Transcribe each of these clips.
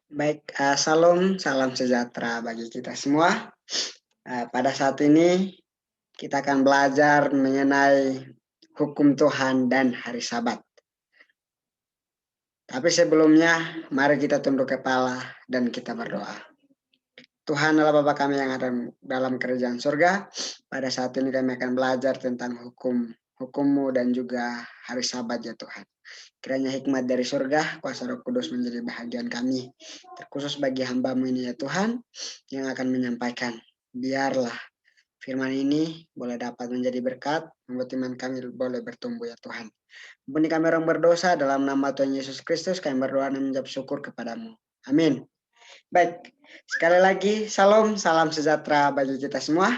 Baik, salam, salam sejahtera bagi kita semua. Pada saat ini kita akan belajar mengenai hukum Tuhan dan hari Sabat. Tapi sebelumnya, mari kita tunduk kepala dan kita berdoa. Tuhan adalah Bapa kami yang ada dalam kerajaan surga. Pada saat ini kami akan belajar tentang hukum-mu dan juga hari Sabat ya Tuhan. Kiranya hikmat dari surga, kuasa Roh Kudus menjadi bahagian kami. Terkhusus bagi hamba-Mu ini ya Tuhan, yang akan menyampaikan. Biarlah firman ini boleh dapat menjadi berkat, membuat iman kami boleh bertumbuh ya Tuhan. Ampuni kami orang berdosa, dalam nama Tuhan Yesus Kristus kami berdoa dan mengucap syukur kepadamu. Amin. Baik, sekali lagi salam, salam sejahtera bagi kita semua.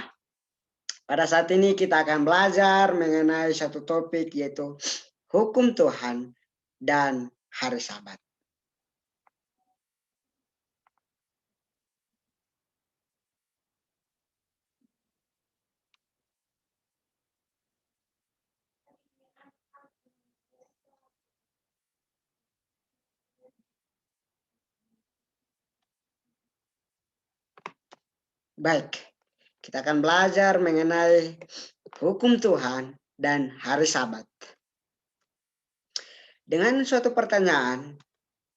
Pada saat ini kita akan belajar mengenai satu topik yaitu hukum Tuhan dan hari Sabat. Baik, kita akan belajar mengenai hukum Tuhan dan hari Sabat. Dengan suatu pertanyaan,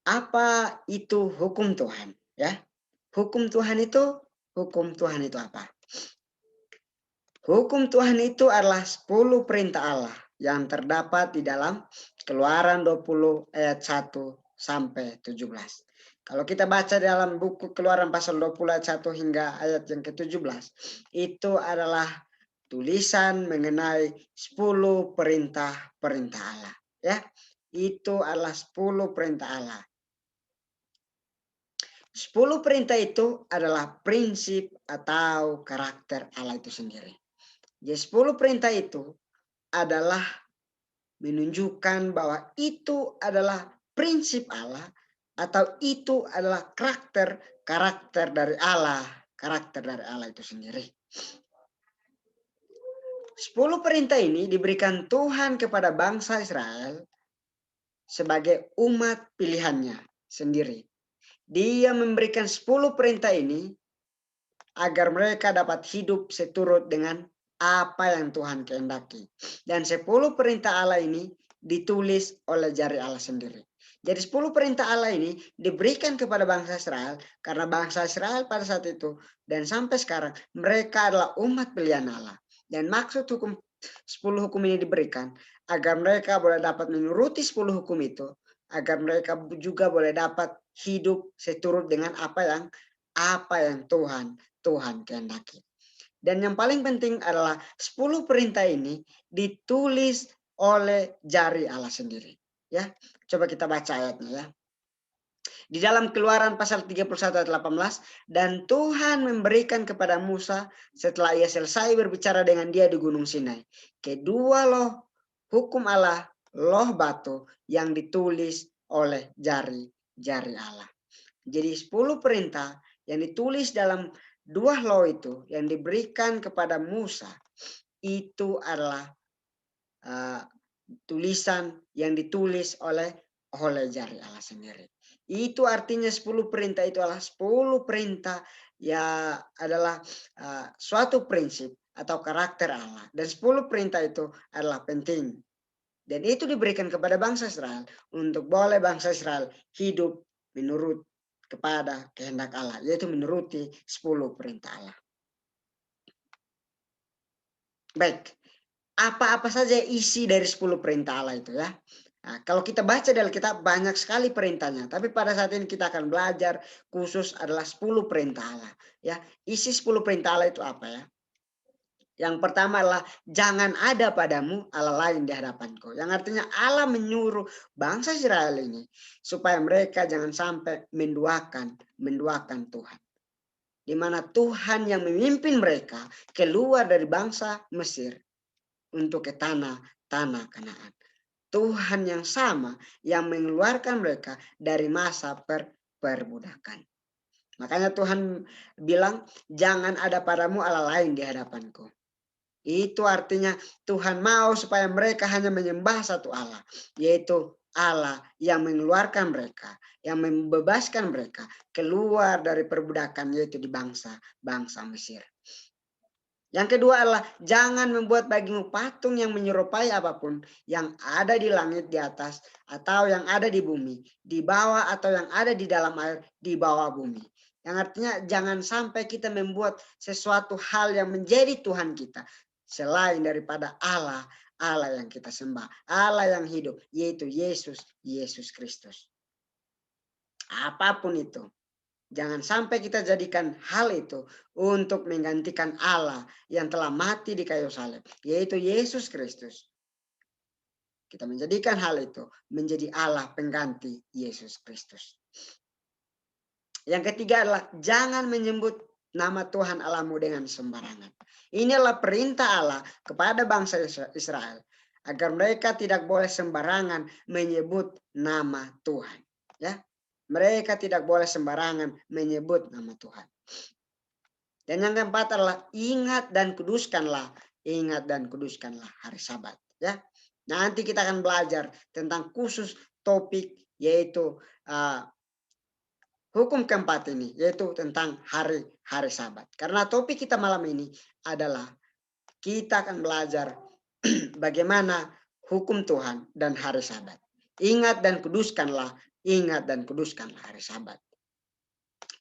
apa itu hukum Tuhan? Ya, hukum Tuhan itu apa? Hukum Tuhan itu adalah 10 perintah Allah yang terdapat di dalam Keluaran 20 ayat 1 sampai 17. Kalau kita baca dalam buku Keluaran pasal 20 ayat 1 hingga ayat yang ke-17, itu adalah tulisan mengenai 10 perintah-perintah Allah. Ya, itu adalah 10 perintah Allah. 10 perintah itu adalah prinsip atau karakter Allah itu sendiri. Jadi 10 perintah itu adalah menunjukkan bahwa itu adalah prinsip Allah atau itu adalah karakter dari Allah itu sendiri. 10 perintah ini diberikan Tuhan kepada bangsa Israel sebagai umat pilihannya sendiri. Dia memberikan 10 perintah ini agar mereka dapat hidup seturut dengan apa yang Tuhan kehendaki. Dan 10 perintah Allah ini ditulis oleh jari Allah sendiri. Jadi 10 perintah Allah ini diberikan kepada bangsa Israel karena bangsa Israel pada saat itu dan sampai sekarang mereka adalah umat pilihan Allah. Dan maksud 10 hukum ini diberikan agar mereka boleh dapat menuruti 10 hukum itu, agar mereka juga boleh dapat hidup seturut dengan apa yang Tuhan kehendaki. Dan yang paling penting adalah 10 perintah ini ditulis oleh jari Allah sendiri. Ya, coba kita baca ayatnya ya. Di dalam Keluaran pasal 31 ayat 18, dan Tuhan memberikan kepada Musa setelah ia selesai berbicara dengan dia di Gunung Sinai, kedua loh hukum Allah, loh batu yang ditulis oleh jari Allah. Jadi 10 perintah yang ditulis dalam dua law itu yang diberikan kepada Musa itu adalah tulisan yang ditulis oleh jari Allah sendiri. Itu artinya 10 perintah itu adalah 10 perintah ya adalah suatu prinsip atau karakter Allah. Dan 10 perintah itu adalah penting. Dan itu diberikan kepada bangsa Israel untuk boleh bangsa Israel hidup menurut kepada kehendak Allah, yaitu menuruti 10 perintah Allah. Baik, apa-apa saja isi dari 10 perintah Allah itu ya. Nah, kalau kita baca dalam kitab banyak sekali perintahnya, tapi pada saat ini kita akan belajar khusus adalah 10 perintah Allah. Ya, isi 10 perintah Allah itu apa ya? Yang pertama adalah jangan ada padamu Allah lain di hadapanku. Yang artinya Allah menyuruh bangsa Israel ini supaya mereka jangan sampai menduakan Tuhan. Di mana Tuhan yang memimpin mereka keluar dari bangsa Mesir untuk ke tanah Kanaan. Tuhan yang sama yang mengeluarkan mereka dari masa perbudakan. Makanya Tuhan bilang jangan ada padamu Allah lain di hadapanku. Itu artinya Tuhan mau supaya mereka hanya menyembah satu Allah, yaitu Allah yang mengeluarkan mereka, yang membebaskan mereka keluar dari perbudakan, yaitu di bangsa Mesir. Yang kedua adalah jangan membuat bagimu patung yang menyerupai apapun yang ada di langit di atas, atau yang ada di bumi, di bawah, atau yang ada di dalam air di bawah bumi. Yang artinya jangan sampai kita membuat sesuatu hal yang menjadi Tuhan kita selain daripada Allah, Allah yang kita sembah, Allah yang hidup, yaitu Yesus Kristus. Apapun itu. Jangan sampai kita jadikan hal itu untuk menggantikan Allah yang telah mati di kayu salib, yaitu Yesus Kristus. Kita menjadikan hal itu menjadi Allah pengganti Yesus Kristus. Yang ketiga adalah jangan menyebut nama Tuhan Allahmu dengan sembarangan. Inilah perintah Allah kepada bangsa Israel, agar mereka tidak boleh sembarangan menyebut nama Tuhan. Ya. Mereka tidak boleh sembarangan menyebut nama Tuhan. Dan yang keempat adalah ingat dan kuduskanlah hari Sabat. Ya, nanti kita akan belajar tentang khusus topik, yaitu hukum keempat ini, yaitu tentang hari Sabat. Karena topik kita malam ini adalah kita akan belajar bagaimana hukum Tuhan dan hari Sabat. Ingat dan kuduskanlah hari Sabat.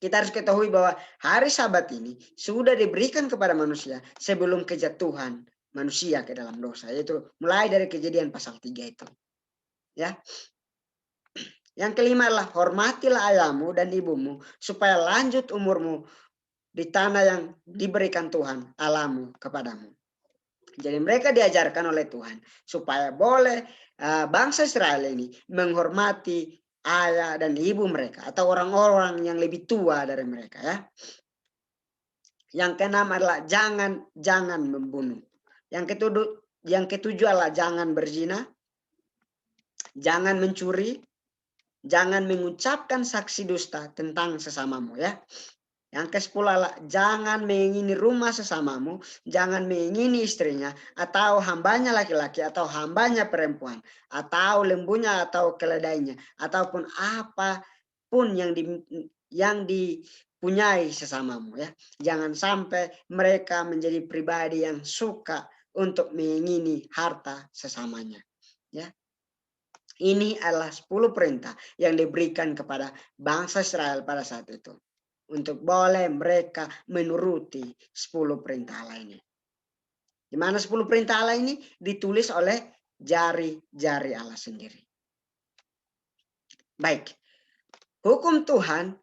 Kita harus ketahui bahwa hari Sabat ini sudah diberikan kepada manusia sebelum kejatuhan manusia ke dalam dosa, yaitu mulai dari Kejadian pasal 3 itu. Ya. Yang kelima adalah hormatilah ayahmu dan ibumu supaya lanjut umurmu di tanah yang diberikan Tuhan Allahmu kepadamu. Jadi mereka diajarkan oleh Tuhan supaya boleh bangsa Israel ini menghormati ayah dan ibu mereka atau orang-orang yang lebih tua dari mereka, ya. Yang keenam adalah jangan membunuh. Yang ketujuh adalah jangan berzina, jangan mencuri, jangan mengucapkan saksi dusta tentang sesamamu, ya. Yang ke-10 adalah jangan mengingini rumah sesamamu, jangan mengingini istrinya, atau hambanya laki-laki, atau hambanya perempuan, atau lembunya, atau keledainya, ataupun apapun yang dipunyai sesamamu, ya. Jangan sampai mereka menjadi pribadi yang suka untuk mengingini harta sesamanya, ya. Ini adalah 10 perintah yang diberikan kepada bangsa Israel pada saat itu, untuk boleh mereka menuruti 10 perintah Allah ini. Di mana 10 perintah Allah ini ditulis oleh jari-jari Allah sendiri. Baik. Hukum Tuhan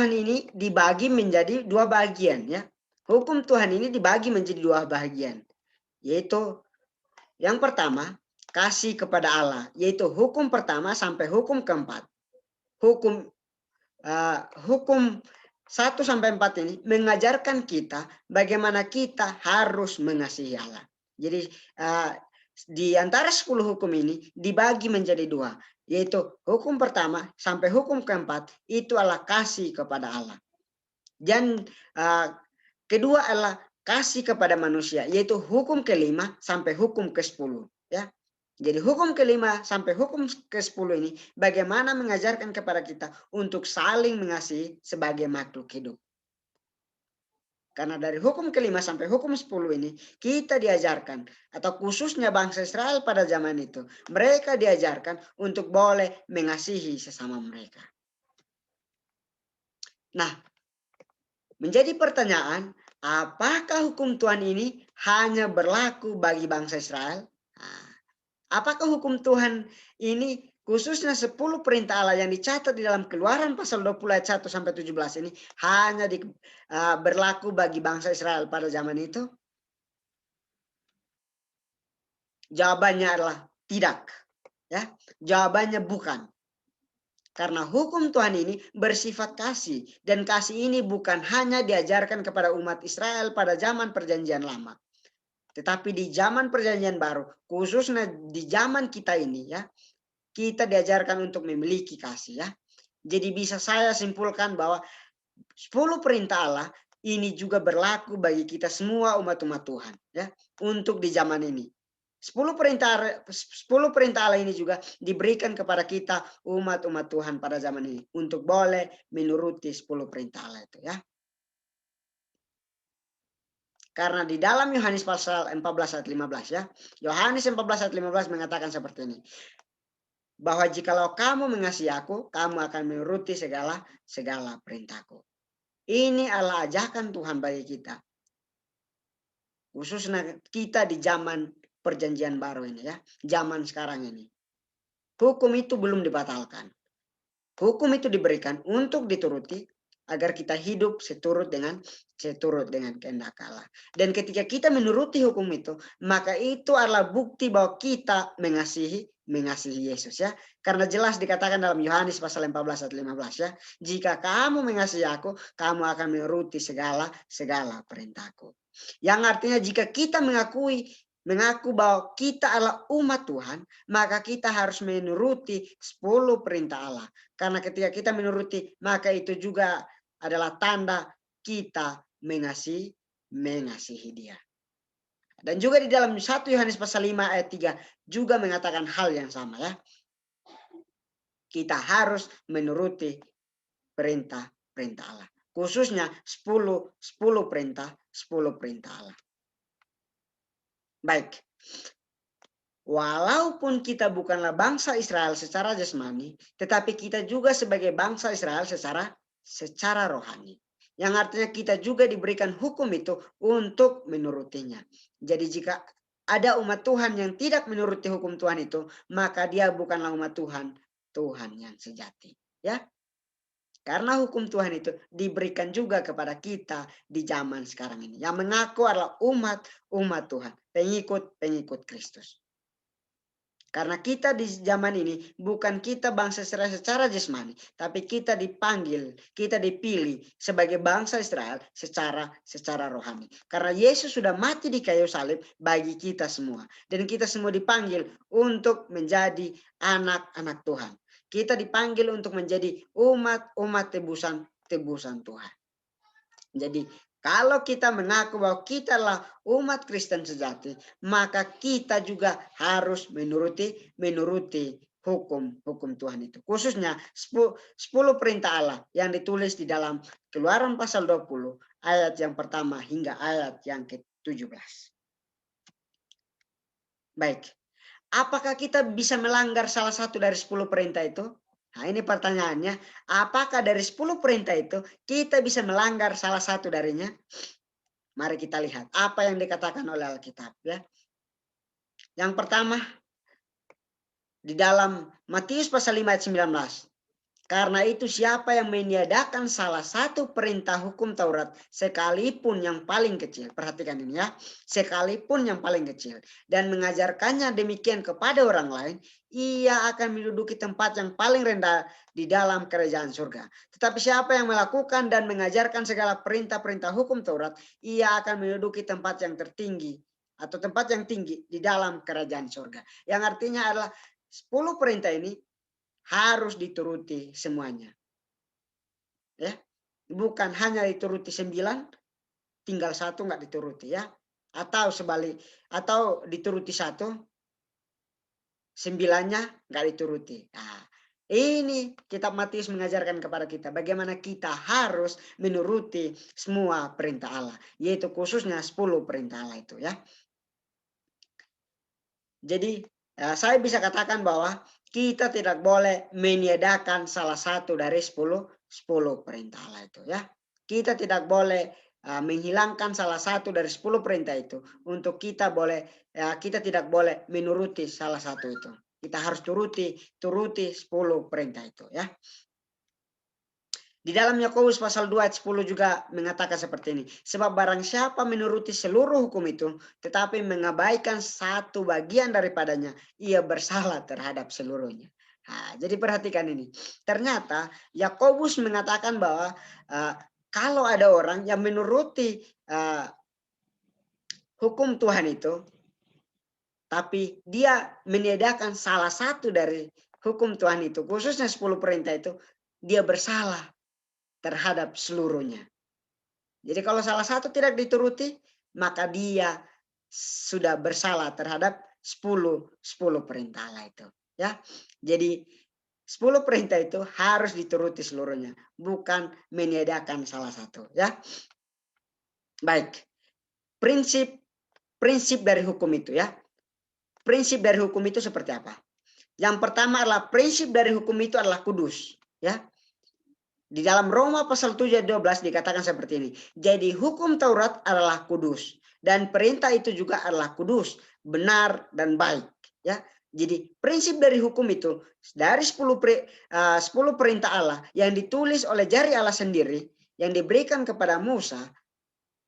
ini dibagi menjadi 2 bagian, ya. Hukum Tuhan ini dibagi menjadi 2 bagian. Yaitu yang pertama, kasih kepada Allah, yaitu hukum pertama sampai hukum keempat. Hukum 1 sampai 4 ini mengajarkan kita bagaimana kita harus mengasihi Allah. Jadi di antara 10 hukum ini dibagi menjadi 2, yaitu hukum pertama sampai hukum keempat itu adalah kasih kepada Allah. Dan kedua adalah kasih kepada manusia, yaitu hukum ke-5 sampai hukum ke-10, ya. Jadi hukum ke-5 sampai hukum ke-10 ini bagaimana mengajarkan kepada kita untuk saling mengasihi sebagai makhluk hidup. Karena dari hukum ke-5 sampai hukum 10 ini kita diajarkan, atau khususnya bangsa Israel pada zaman itu, mereka diajarkan untuk boleh mengasihi sesama mereka. Nah, menjadi pertanyaan, apakah hukum Tuhan ini hanya berlaku bagi bangsa Israel? Apakah hukum Tuhan ini khususnya 10 perintah Allah yang dicatat di dalam Keluaran pasal 20 ayat 1 sampai 17 ini hanya berlaku bagi bangsa Israel pada zaman itu? Jawabannya adalah tidak. Ya, jawabannya bukan. Karena hukum Tuhan ini bersifat kasih, dan kasih ini bukan hanya diajarkan kepada umat Israel pada zaman Perjanjian Lama. Tetapi di zaman Perjanjian Baru, khususnya di zaman kita ini, ya, kita diajarkan untuk memiliki kasih, ya. Jadi bisa saya simpulkan bahwa 10 perintah Allah ini juga berlaku bagi kita semua umat-umat Tuhan, ya, untuk di zaman ini. 10 perintah Allah ini juga diberikan kepada kita umat-umat Tuhan pada zaman ini untuk boleh menuruti 10 perintah Allah itu ya. Karena di dalam Yohanes pasal 14 ayat 15 ya. Yohanes 14 ayat 15 mengatakan seperti ini. Bahwa jikalau kamu mengasihi aku, kamu akan menuruti segala perintahku. Ini adalah ajakan Tuhan bagi kita. Khususnya kita di zaman perjanjian baru ini ya. Zaman sekarang ini. Hukum itu belum dibatalkan. Hukum itu diberikan untuk dituruti agar kita hidup seturut dengan kehendak Allah. Dan ketika kita menuruti hukum itu, maka itu adalah bukti bahwa kita mengasihi Yesus ya. Karena jelas dikatakan dalam Yohanes pasal 14 ayat 15 ya, jika kamu mengasihi aku, kamu akan menuruti segala perintahku. Yang artinya jika kita mengaku bahwa kita adalah umat Tuhan, maka kita harus menuruti 10 perintah Allah. Karena ketika kita menuruti, maka itu juga adalah tanda kita mengasihi Dia. Dan juga di dalam 1 Yohanes pasal 5 ayat 3 juga mengatakan hal yang sama ya. Kita harus menuruti perintah Allah. Khususnya 10 perintah Allah. Baik. Walaupun kita bukanlah bangsa Israel secara jasmani, tetapi kita juga sebagai bangsa Israel secara rohani. Yang artinya kita juga diberikan hukum itu untuk menurutinya. Jadi jika ada umat Tuhan yang tidak menuruti hukum Tuhan itu, maka dia bukanlah umat Tuhan, Tuhan yang sejati. Ya, karena hukum Tuhan itu diberikan juga kepada kita di zaman sekarang ini. Yang mengaku adalah umat Tuhan, pengikut Kristus. Karena kita di zaman ini bukan kita bangsa Israel secara jasmani, tapi kita dipanggil, kita dipilih sebagai bangsa Israel secara rohani. Karena Yesus sudah mati di kayu salib bagi kita semua, dan kita semua dipanggil untuk menjadi anak-anak Tuhan. Kita dipanggil untuk menjadi umat tebusan Tuhan. Jadi kalau kita mengaku bahwa kita adalah umat Kristen sejati, maka kita juga harus menuruti hukum Tuhan itu. Khususnya 10 perintah Allah yang ditulis di dalam Keluaran pasal 20 ayat yang pertama hingga ayat yang ke-17. Baik. Apakah kita bisa melanggar salah satu dari 10 perintah itu? Nah, ini pertanyaannya, apakah dari 10 perintah itu kita bisa melanggar salah satu darinya? Mari kita lihat apa yang dikatakan oleh Alkitab ya. Yang pertama di dalam Matius pasal 5 ayat 19. Karena itu siapa yang meniadakan salah satu perintah hukum Taurat sekalipun yang paling kecil. Perhatikan ini ya. Sekalipun yang paling kecil. Dan mengajarkannya demikian kepada orang lain. Ia akan menduduki tempat yang paling rendah di dalam kerajaan surga. Tetapi siapa yang melakukan dan mengajarkan segala perintah-perintah hukum Taurat. Ia akan menduduki tempat yang tertinggi. Atau tempat yang tinggi di dalam kerajaan surga. Yang artinya adalah 10 perintah ini harus dituruti semuanya. Ya. Bukan hanya dituruti 9, tinggal 1 nggak dituruti ya. Atau sebalik, atau dituruti 1, 9-nya nggak dituruti. Nah, ini kitab Matius mengajarkan kepada kita bagaimana kita harus menuruti semua perintah Allah. Yaitu khususnya 10 perintah Allah itu ya. Jadi saya bisa katakan bahwa kita tidak boleh meniadakan salah satu dari 10 perintah Allah itu ya. Kita tidak boleh menghilangkan salah satu dari 10 perintah itu untuk kita tidak boleh menuruti salah satu itu. Kita harus turuti 10 perintah itu ya. Di dalam Yakobus pasal 2 ayat 10 juga mengatakan seperti ini. Sebab barang siapa menuruti seluruh hukum itu, tetapi mengabaikan satu bagian daripadanya, ia bersalah terhadap seluruhnya. Nah, jadi perhatikan ini. Ternyata Yakobus mengatakan bahwa kalau ada orang yang menuruti hukum Tuhan itu, tapi dia meniadakan salah satu dari hukum Tuhan itu, khususnya 10 perintah itu, dia bersalah terhadap seluruhnya. Jadi kalau salah satu tidak dituruti, maka dia sudah bersalah terhadap 10 perintah Allah itu. Ya, jadi 10 perintah itu harus dituruti seluruhnya, bukan menyediakan salah satu. Ya, baik. Prinsip prinsip dari hukum itu ya. Prinsip dari hukum itu seperti apa? Yang pertama adalah prinsip dari hukum itu adalah kudus. Ya, di dalam Roma pasal 7 ayat 12 dikatakan seperti ini. Jadi hukum Taurat adalah kudus dan perintah itu juga adalah kudus, benar dan baik. Ya, jadi prinsip dari hukum itu dari 10 perintah Allah yang ditulis oleh jari Allah sendiri yang diberikan kepada Musa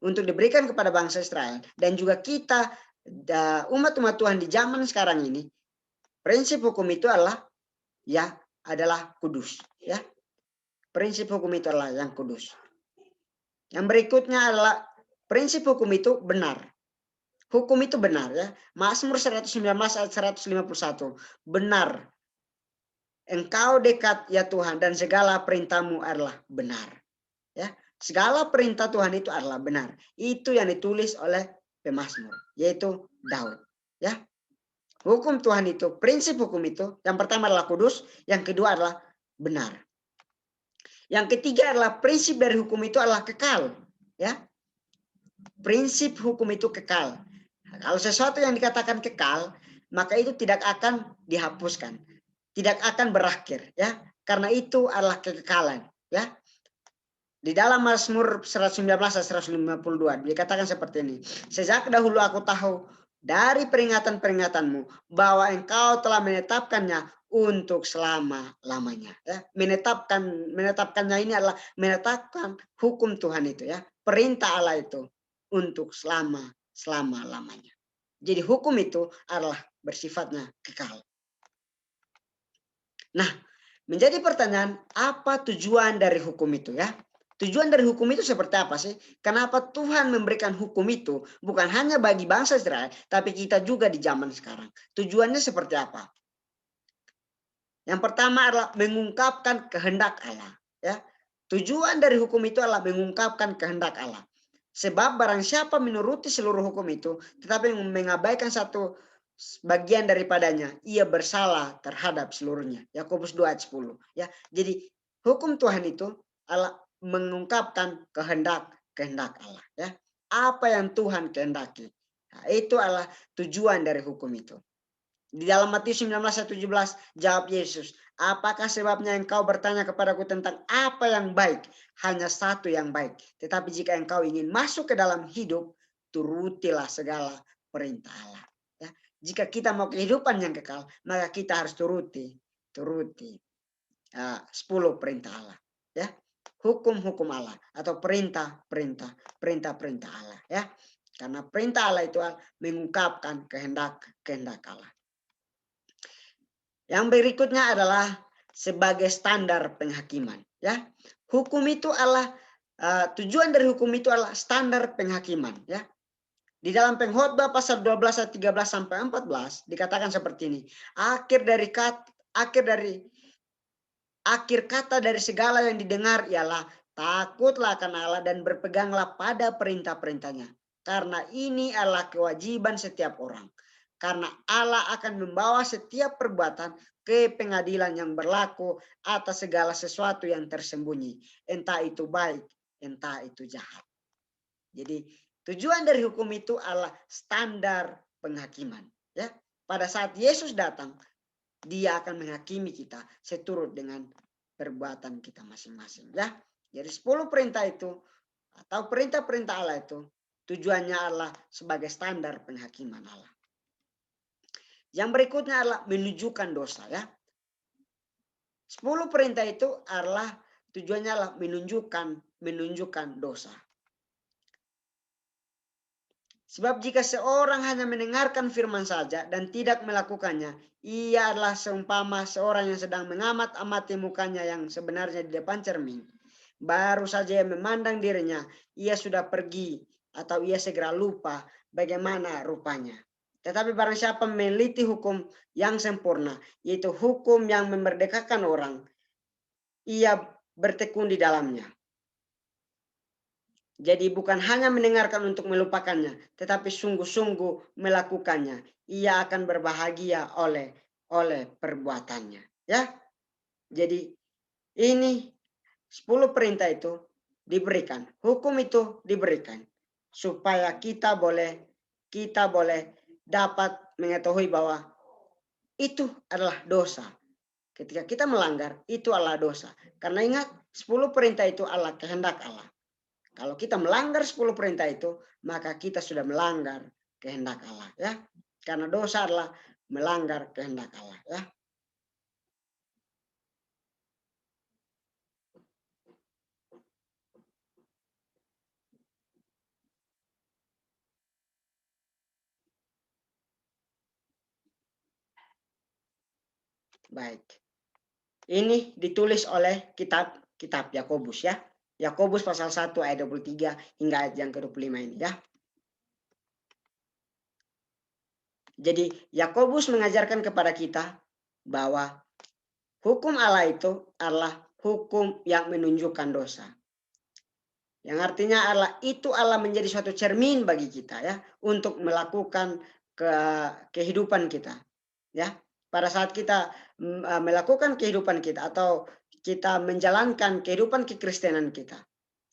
untuk diberikan kepada bangsa Israel dan juga kita umat-umat Tuhan di zaman sekarang ini. Prinsip hukum itu adalah kudus. Ya, prinsip hukum itu adalah yang kudus. Yang berikutnya adalah prinsip hukum itu benar. Hukum itu benar ya. Mazmur 119 ayat 151. Benar. Engkau dekat ya Tuhan dan segala perintahmu adalah benar. Ya, segala perintah Tuhan itu adalah benar. Itu yang ditulis oleh pemazmur, yaitu Daud. Ya, hukum Tuhan itu, prinsip hukum itu, yang pertama adalah kudus, yang kedua adalah benar. Yang ketiga adalah prinsip dari hukum itu adalah kekal. Ya, prinsip hukum itu kekal. Kalau sesuatu yang dikatakan kekal, maka itu tidak akan dihapuskan, tidak akan berakhir. Ya, karena itu adalah kekekalan. Ya, di dalam Mazmur 119 dan 152 dikatakan seperti ini. Sejak dahulu aku tahu dari peringatan-peringatanmu bahwa engkau telah menetapkannya untuk selama-lamanya. Ya, menetapkannya ini adalah menetapkan hukum Tuhan itu ya. Perintah Allah itu untuk selama-lamanya. Jadi hukum itu adalah bersifatnya kekal. Nah, menjadi pertanyaan apa tujuan dari hukum itu ya? Tujuan dari hukum itu seperti apa sih? Kenapa Tuhan memberikan hukum itu bukan hanya bagi bangsa Israel, tapi kita juga di zaman sekarang? Tujuannya seperti apa? Yang pertama adalah mengungkapkan kehendak Allah. Ya, tujuan dari hukum itu adalah mengungkapkan kehendak Allah. Sebab barang siapa menuruti seluruh hukum itu, tetapi mengabaikan satu bagian daripadanya, ia bersalah terhadap seluruhnya. Yakobus 2 ayat 10. Ya, jadi hukum Tuhan itu adalah mengungkapkan kehendak Allah. Ya, apa yang Tuhan kehendaki. Nah, itu adalah tujuan dari hukum itu. Di dalam Matius 19 ayat 17 jawab Yesus, apakah sebabnya engkau bertanya kepadaku tentang apa yang baik? Hanya satu yang baik. Tetapi jika engkau ingin masuk ke dalam hidup, turutilah segala perintah Allah. Ya. Jika kita mau kehidupan yang kekal, maka kita harus turuti 10 perintah Allah. Ya, hukum-hukum Allah atau perintah Allah. Ya, karena perintah Allah itu mengungkapkan kehendak Allah. Yang berikutnya adalah sebagai standar penghakiman. Ya, hukum itu adalah tujuan dari hukum itu adalah standar penghakiman. Ya, di dalam Pengkhotbah pasal 12 ayat 13 sampai 14 dikatakan seperti ini. Akhir kata dari segala yang didengar ialah takutlah akan Allah dan berpeganglah pada perintah-perintahnya. Karena ini adalah kewajiban setiap orang. Karena Allah akan membawa setiap perbuatan ke pengadilan yang berlaku atas segala sesuatu yang tersembunyi. Entah itu baik, entah itu jahat. Jadi tujuan dari hukum itu adalah standar penghakiman. Ya, pada saat Yesus datang, dia akan menghakimi kita seturut dengan perbuatan kita masing-masing. Ya, jadi 10 perintah itu atau perintah-perintah Allah itu tujuannya adalah sebagai standar penghakiman Allah. Yang berikutnya adalah menunjukkan dosa ya. 10 perintah itu adalah tujuannya adalah menunjukkan dosa. Sebab jika seorang hanya mendengarkan firman saja dan tidak melakukannya, ia adalah seumpama seorang yang sedang mengamat-amati mukanya yang sebenarnya di depan cermin. Baru saja ia memandang dirinya, ia sudah pergi atau ia segera lupa bagaimana rupanya. Tetapi barang siapa meneliti hukum yang sempurna, yaitu hukum yang memerdekakan orang, ia bertekun di dalamnya. Jadi bukan hanya mendengarkan untuk melupakannya, tetapi sungguh-sungguh melakukannya. Ia akan berbahagia oleh perbuatannya. Ya, jadi ini 10 perintah itu diberikan, hukum itu diberikan supaya kita boleh dapat mengetahui bahwa itu adalah dosa. Ketika kita melanggar, itu adalah dosa. Karena ingat, 10 perintah itu adalah kehendak Allah. Kalau kita melanggar 10 perintah itu, maka kita sudah melanggar kehendak Allah, ya. Karena dosa adalah melanggar kehendak Allah, ya. Baik. Ini ditulis oleh kitab Yakobus, ya. Yakobus pasal 1 ayat 23 hingga ayat yang ke-25 ini, ya. Jadi Yakobus mengajarkan kepada kita bahwa hukum Allah itu adalah hukum yang menunjukkan dosa. Yang artinya adalah itu Allah menjadi suatu cermin bagi kita, ya, untuk melakukan kehidupan kita, ya. Pada saat kita melakukan kehidupan kita atau kita menjalankan kehidupan kekristenan kita,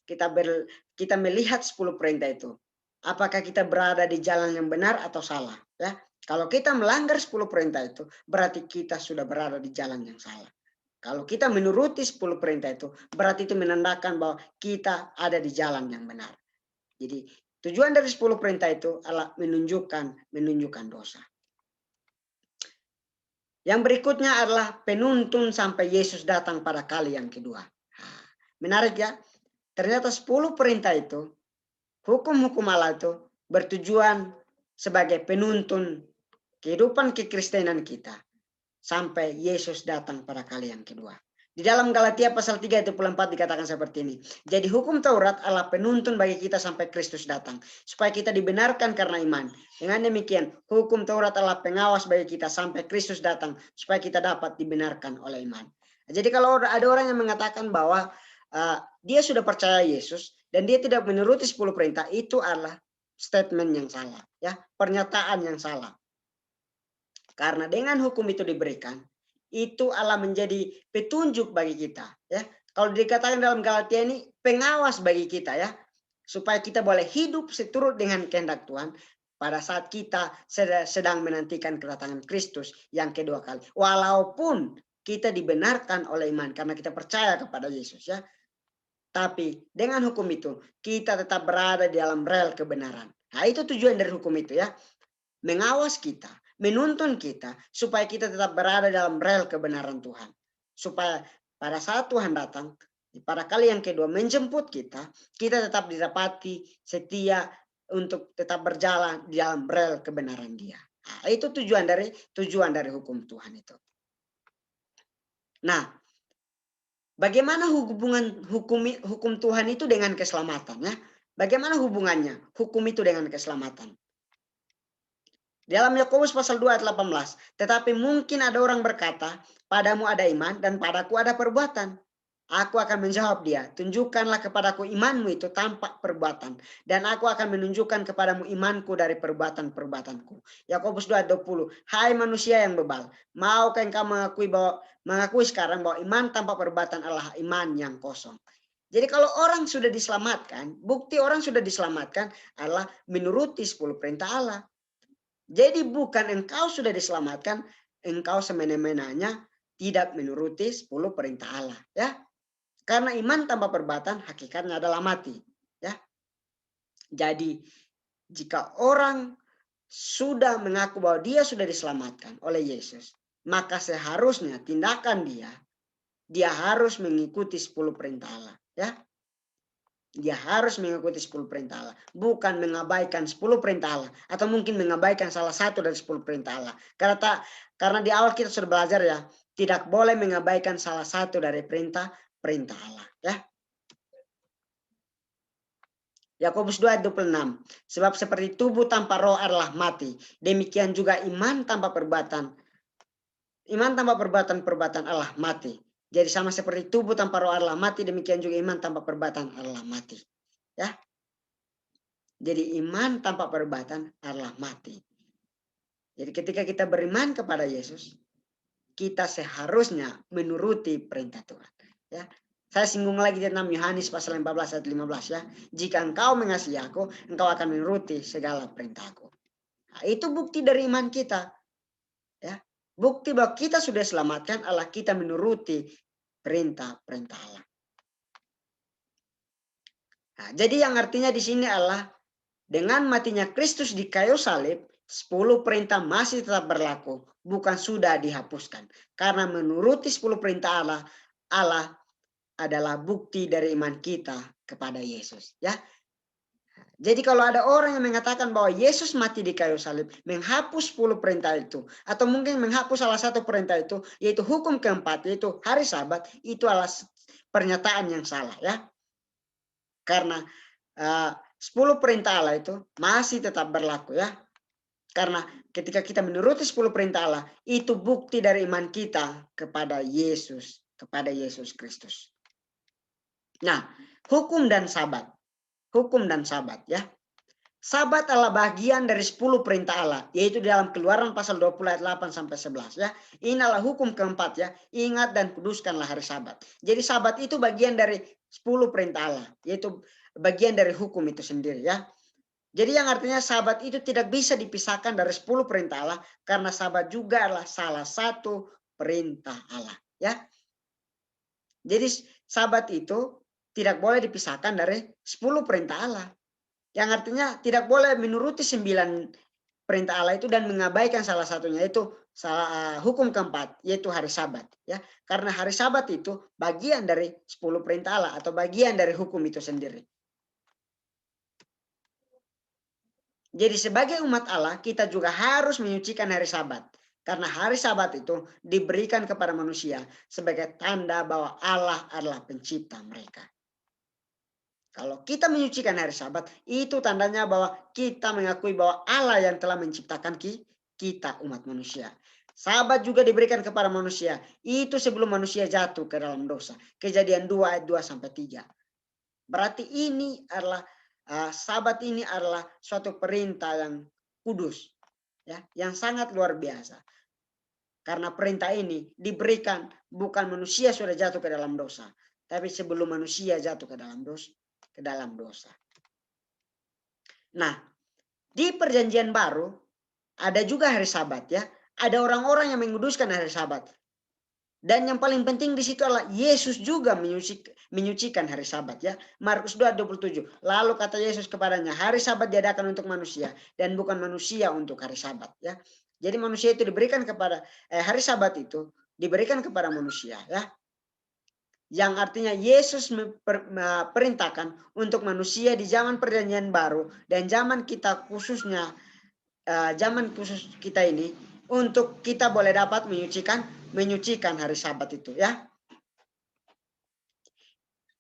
kita melihat 10 perintah itu. Apakah kita berada di jalan yang benar atau salah, ya. Kalau kita melanggar 10 perintah itu, berarti kita sudah berada di jalan yang salah. Kalau kita menuruti 10 perintah itu, berarti itu menandakan bahwa kita ada di jalan yang benar. Jadi tujuan dari 10 perintah itu adalah menunjukkan dosa. Yang berikutnya adalah penuntun sampai Yesus datang pada kali yang kedua. Menarik, ya. Ternyata 10 perintah itu, hukum-hukum Allah itu bertujuan sebagai penuntun kehidupan kekristenan kita sampai Yesus datang pada kali yang kedua. Di dalam Galatia pasal 3 ayat 24 dikatakan seperti ini. Jadi hukum Taurat adalah penuntun bagi kita sampai Kristus datang, supaya kita dibenarkan karena iman. Dengan demikian, hukum Taurat adalah pengawas bagi kita sampai Kristus datang, supaya kita dapat dibenarkan oleh iman. Jadi kalau ada orang yang mengatakan bahwa dia sudah percaya Yesus dan dia tidak menuruti 10 perintah, itu adalah statement yang salah, ya, pernyataan yang salah. Karena dengan hukum itu diberikan, itu Allah menjadi petunjuk bagi kita, ya. Kalau dikatakan dalam Galatia ini pengawas bagi kita, ya, supaya kita boleh hidup seturut dengan kehendak Tuhan pada saat kita sedang menantikan kedatangan Kristus yang kedua kali. Walaupun kita dibenarkan oleh iman karena kita percaya kepada Yesus, ya. Tapi dengan hukum itu kita tetap berada di dalam rel kebenaran. Nah, itu tujuan dari hukum itu, ya. Mengawas kita, menuntun kita supaya kita tetap berada dalam rel kebenaran Tuhan. Supaya pada saat Tuhan datang, pada kali yang kedua menjemput kita, kita tetap didapati setia untuk tetap berjalan di dalam rel kebenaran Dia. Nah, itu tujuan dari hukum Tuhan itu. Nah, bagaimana hubungan hukum Tuhan itu dengan keselamatan, ya? Bagaimana hubungannya hukum itu dengan keselamatan? Dalam Yakobus pasal 2 ayat 18. Tetapi mungkin ada orang berkata, padamu ada iman dan padaku ada perbuatan. Aku akan menjawab dia, tunjukkanlah kepadaku imanmu itu tanpa perbuatan. Dan aku akan menunjukkan kepadamu imanku dari perbuatan-perbuatanku. Yakobus 2 ayat 20. Hai manusia yang bebal, maukah engkau mengakui sekarang bahwa iman tanpa perbuatan adalah iman yang kosong. Jadi kalau orang sudah diselamatkan, bukti orang sudah diselamatkan adalah menuruti 10 perintah Allah. Jadi bukan engkau sudah diselamatkan, engkau semena-menanya tidak menuruti 10 perintah Allah, ya. Karena iman tanpa perbuatan hakikatnya adalah mati, ya. Jadi jika orang sudah mengaku bahwa dia sudah diselamatkan oleh Yesus, maka seharusnya tindakan dia harus mengikuti 10 perintah Allah, ya. Dia harus mengikuti 10 perintah Allah. Bukan mengabaikan 10 perintah Allah. Atau mungkin mengabaikan salah satu dari 10 perintah Allah. Karena di awal kita sudah belajar, ya. Tidak boleh mengabaikan salah satu dari perintah Allah, ya. Yakobus 2 ayat 26. Sebab seperti tubuh tanpa roh adalah mati. Demikian juga iman tanpa perbuatan. Iman tanpa perbuatan adalah mati. Jadi sama seperti tubuh tanpa roh adalah mati, demikian juga iman tanpa perbuatan adalah mati. Ya. Jadi iman tanpa perbuatan adalah mati. Jadi ketika kita beriman kepada Yesus, kita seharusnya menuruti perintah Tuhan. Ya, saya singgung lagi tentang Yohanes pasal 14 ayat 15 ya. Jika engkau mengasihi aku, engkau akan menuruti segala perintahku. Nah, itu bukti dari iman kita. Ya, bukti bahwa kita sudah selamatkan adalah kita menuruti perintah-perintah Allah. Nah, jadi yang artinya di sini adalah dengan matinya Kristus di kayu salib, 10 perintah masih tetap berlaku, bukan sudah dihapuskan. Karena menuruti 10 perintah Allah, Allah adalah bukti dari iman kita kepada Yesus. Ya, jadi kalau ada orang yang mengatakan bahwa Yesus mati di kayu salib, menghapus 10 perintah itu, atau mungkin menghapus salah satu perintah itu, yaitu hukum keempat, yaitu hari Sabat, itu adalah pernyataan yang salah ya. Karena 10 perintah Allah itu masih tetap berlaku ya. Karena ketika kita menuruti 10 perintah Allah, itu bukti dari iman kita kepada Yesus Kristus. Nah, hukum dan Sabat. Hukum dan Sabat ya. Sabat adalah bagian dari 10 perintah Allah, yaitu di dalam Keluaran pasal 20 ayat 8 sampai 11 ya. Ini adalah hukum keempat ya. Ingat dan kuduskanlah hari Sabat. Jadi Sabat itu bagian dari 10 perintah Allah, yaitu bagian dari hukum itu sendiri ya. Jadi yang artinya Sabat itu tidak bisa dipisahkan dari 10 perintah Allah, karena Sabat juga adalah salah satu perintah Allah ya. Jadi Sabat itu tidak boleh dipisahkan dari 10 perintah Allah. Yang artinya tidak boleh menuruti 9 perintah Allah itu dan mengabaikan salah satunya, yaitu hukum keempat, yaitu hari Sabat ya. Karena hari Sabat itu bagian dari 10 perintah Allah atau bagian dari hukum itu sendiri. Jadi sebagai umat Allah, kita juga harus menyucikan hari Sabat. Karena hari Sabat itu diberikan kepada manusia sebagai tanda bahwa Allah adalah pencipta mereka. Kalau kita menyucikan hari Sabat, itu tandanya bahwa kita mengakui bahwa Allah yang telah menciptakan kita umat manusia. Sabat juga diberikan kepada manusia. Itu sebelum manusia jatuh ke dalam dosa. Kejadian 2 ayat 2 sampai 3. Berarti ini adalah Sabat ini adalah suatu perintah yang kudus, ya, yang sangat luar biasa. Karena perintah ini diberikan bukan manusia sudah jatuh ke dalam dosa, tapi sebelum manusia jatuh ke dalam dosa. Nah, di perjanjian baru ada juga hari Sabat ya. Ada orang-orang yang menguduskan hari Sabat. Dan yang paling penting di situ adalah Yesus juga menyucikan hari Sabat ya. Markus 2:27. Lalu kata Yesus kepadanya, hari Sabat diadakan untuk manusia dan bukan manusia untuk hari Sabat ya. Jadi manusia itu diberikan kepada hari Sabat itu diberikan kepada manusia ya. Yang artinya Yesus perintahkan untuk manusia di zaman perjanjian baru dan zaman kita khususnya zaman khusus kita ini untuk kita boleh dapat menyucikan hari Sabat itu ya.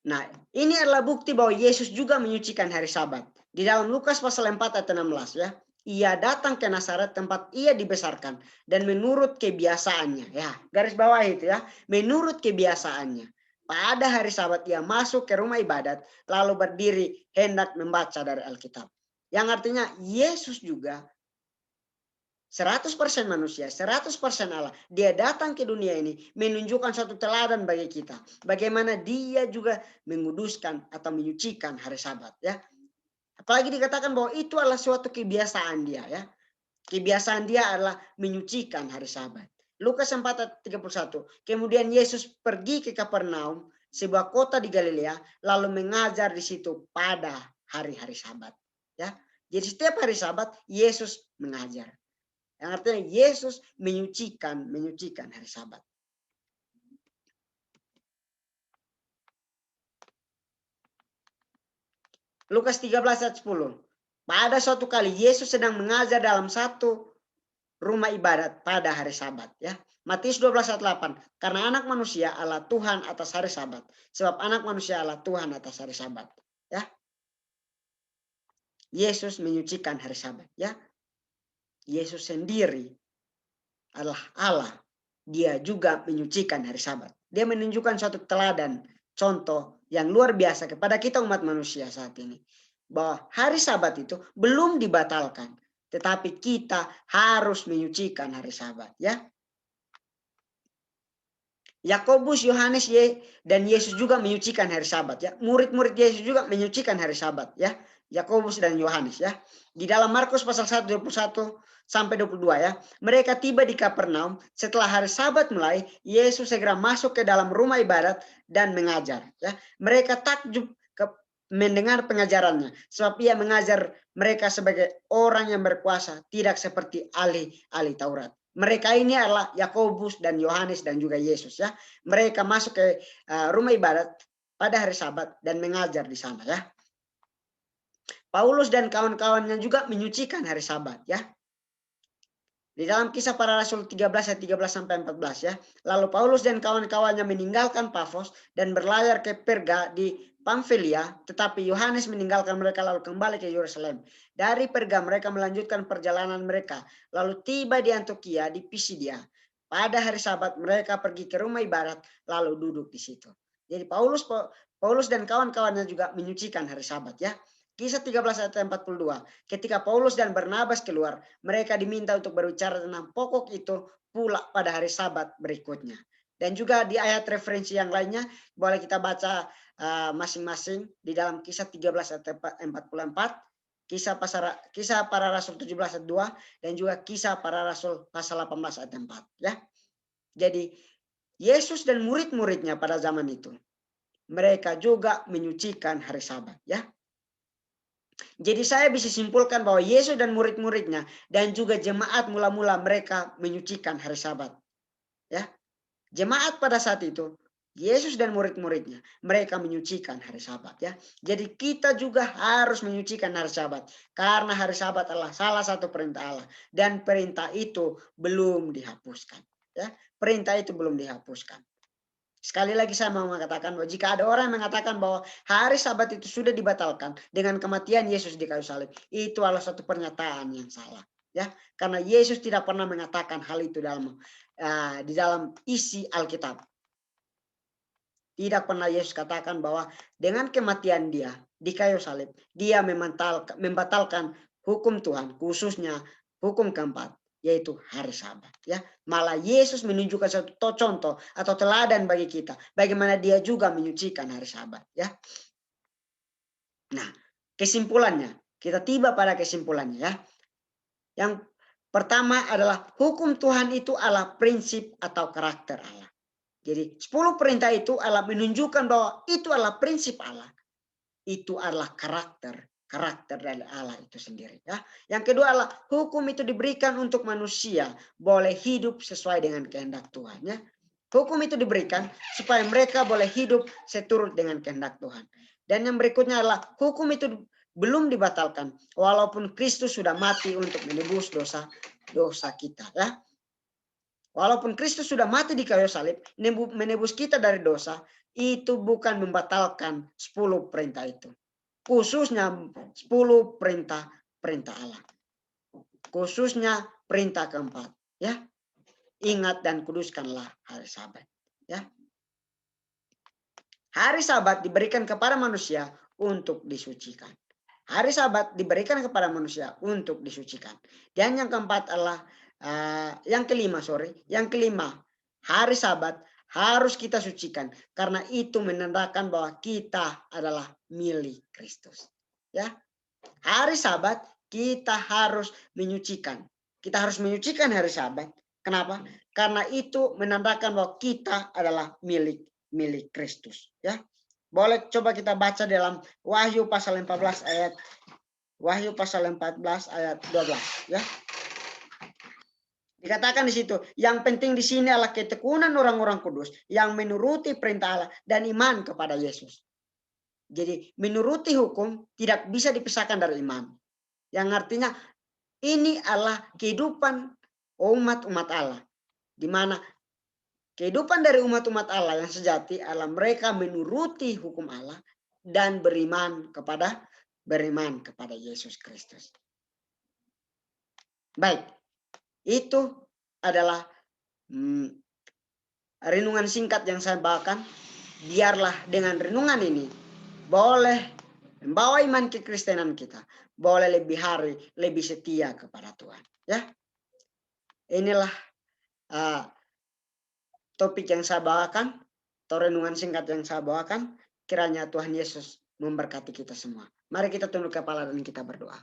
Nah, ini adalah bukti bahwa Yesus juga menyucikan hari Sabat. Di dalam Lukas pasal 4 ayat 16 ya. Ia datang ke Nazaret tempat ia dibesarkan dan menurut kebiasaannya ya. Garis bawah itu ya, menurut kebiasaannya. Pada hari Sabat ia masuk ke rumah ibadat lalu berdiri hendak membaca dari Alkitab. Yang artinya Yesus juga 100% manusia, 100% Allah. Dia datang ke dunia ini menunjukkan suatu teladan bagi kita. Bagaimana dia juga menguduskan atau menyucikan hari Sabat ya. Apalagi dikatakan bahwa itu adalah suatu kebiasaan dia ya. Kebiasaan dia adalah menyucikan hari Sabat. Lukas 4 ayat 31. Kemudian Yesus pergi ke Kapernaum, sebuah kota di Galilea, lalu mengajar di situ pada hari-hari Sabat ya. Jadi setiap hari Sabat Yesus mengajar. Yang artinya Yesus menyucikan hari Sabat. Lukas 13 ayat 10. Pada suatu kali Yesus sedang mengajar dalam satu rumah ibadat pada hari Sabat ya. Matius 12 ayat 8. Karena anak manusia adalah Tuhan atas hari Sabat. Sebab anak manusia adalah Tuhan atas hari Sabat ya. Yesus menyucikan hari Sabat ya. Yesus sendiri adalah Allah. Dia juga menyucikan hari Sabat. Dia menunjukkan suatu teladan, contoh yang luar biasa kepada kita umat manusia saat ini. bahwa hari Sabat itu belum dibatalkan, tetapi kita harus menyucikan hari Sabat, ya. Yakobus, Yohanes, dan Yesus juga menyucikan hari Sabat, ya. Murid-murid Yesus juga menyucikan hari Sabat, ya. Yakobus dan Yohanes, ya. Di dalam Markus pasal 1 21 sampai 22, ya. Mereka tiba di Kapernaum setelah hari Sabat mulai, Yesus segera masuk ke dalam rumah ibadat dan mengajar, ya. Mereka takjub mendengar pengajarannya, sebab ia mengajar mereka sebagai orang yang berkuasa, tidak seperti ahli-ahli Taurat. Mereka ini adalah Yakobus dan Yohanes dan juga Yesus, ya. Mereka masuk ke rumah ibadat pada hari Sabat dan mengajar di sana, ya. Paulus dan kawan-kawannya juga menyucikan hari Sabat, ya. Di dalam Kisah Para Rasul 13 ayat 13 sampai 14, ya. Lalu Paulus dan kawan-kawannya meninggalkan Pafos dan berlayar ke Perga di Pamfilia, tetapi Yohanes meninggalkan mereka lalu kembali ke Yerusalem. Dari Perga mereka melanjutkan perjalanan mereka, lalu tiba di Antioquia di Pisidia. Pada hari Sabat mereka pergi ke rumah ibadat lalu duduk di situ. Jadi Paulus dan kawan-kawannya juga menyucikan hari Sabat, ya. Kisah 13 ayat 42. Ketika Paulus dan Barnabas keluar, mereka diminta untuk berbicara tentang pokok itu pula pada hari Sabat berikutnya. Dan juga di ayat referensi yang lainnya boleh kita baca masing-masing di dalam Kisah 13 ayat 44, Kisah Para Rasul 17 ayat 2, dan juga Kisah Para Rasul pasal 18 ayat 4, ya. Jadi Yesus dan murid-muridnya pada zaman itu, mereka juga menyucikan hari Sabat, ya. Jadi saya bisa simpulkan bahwa Yesus dan murid-muridnya dan juga jemaat mula-mula mereka menyucikan hari Sabat, ya. Jemaat pada saat itu, Yesus dan murid-muridnya, mereka menyucikan hari Sabat, ya. Jadi kita juga harus menyucikan hari Sabat karena hari Sabat adalah salah satu perintah Allah dan perintah itu belum dihapuskan, ya. Perintah itu belum dihapuskan. Sekali lagi saya mau mengatakan bahwa jika ada orang yang mengatakan bahwa hari Sabat itu sudah dibatalkan dengan kematian Yesus di kayu salib, itu adalah satu pernyataan yang salah, ya. Karena Yesus tidak pernah mengatakan hal itu di dalam isi Alkitab. Tidak pernah Yesus katakan bahwa dengan kematian dia di kayu salib, dia membatalkan hukum Tuhan, khususnya hukum keempat, yaitu hari Sabat, ya. Malah Yesus menunjukkan satu contoh atau teladan bagi kita bagaimana dia juga menyucikan hari Sabat, ya. Nah, kesimpulannya, kita tiba pada kesimpulannya, ya. Yang pertama adalah hukum Tuhan itu adalah prinsip atau karakter Allah. Jadi 10 perintah itu adalah menunjukkan bahwa itu adalah prinsip Allah. Itu adalah karakter dari Allah itu sendiri, ya. Yang kedua adalah hukum itu diberikan untuk manusia boleh hidup sesuai dengan kehendak Tuhan, ya. Hukum itu diberikan supaya mereka boleh hidup seturut dengan kehendak Tuhan. Dan yang berikutnya adalah hukum itu belum dibatalkan walaupun Kristus sudah mati untuk menebus dosa kita, ya. Walaupun Kristus sudah mati di kayu salib, menebus kita dari dosa, itu bukan membatalkan 10 perintah itu. Khususnya 10 perintah Allah. Khususnya perintah keempat, ya. Ingat dan kuduskanlah hari Sabat, ya. Hari Sabat diberikan kepada manusia untuk disucikan. Hari Sabat diberikan kepada manusia untuk disucikan. Dan yang keempat adalah yang kelima, hari Sabat harus kita sucikan karena itu menandakan bahwa kita adalah milik Kristus, ya. Hari Sabat kita harus menyucikan. Kita harus menyucikan hari Sabat. Kenapa? Karena itu menandakan bahwa kita adalah milik Kristus, ya. Boleh coba kita baca dalam Wahyu pasal 14 ayat 12, ya. Dikatakan di situ, yang penting di sini adalah ketekunan orang-orang kudus yang menuruti perintah Allah dan iman kepada Yesus. Jadi menuruti hukum tidak bisa dipisahkan dari iman. Yang artinya ini adalah kehidupan umat-umat Allah. Di mana kehidupan dari umat-umat Allah yang sejati adalah mereka menuruti hukum Allah dan beriman kepada Yesus Kristus. Baik. Itu adalah renungan singkat yang saya bawakan. Biarlah dengan renungan ini boleh membawa iman kekristenan kita boleh lebih hari lebih setia kepada Tuhan. Ya, inilah topik yang saya bawakan, atau renungan singkat yang saya bawakan. Kiranya Tuhan Yesus memberkati kita semua. Mari kita tunduk kepala dan kita berdoa.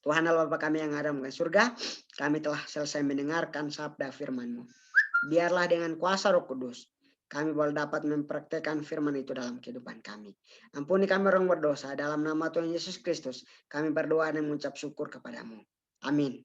Tuhan Allah Bapa kami yang ada di surga, kami telah selesai mendengarkan sabda firman-Mu. Biarlah dengan kuasa Roh Kudus, kami boleh dapat mempraktekkan firman itu dalam kehidupan kami. Ampuni kami orang berdosa, dalam nama Tuhan Yesus Kristus, kami berdoa dan mengucap syukur kepadamu. Amin.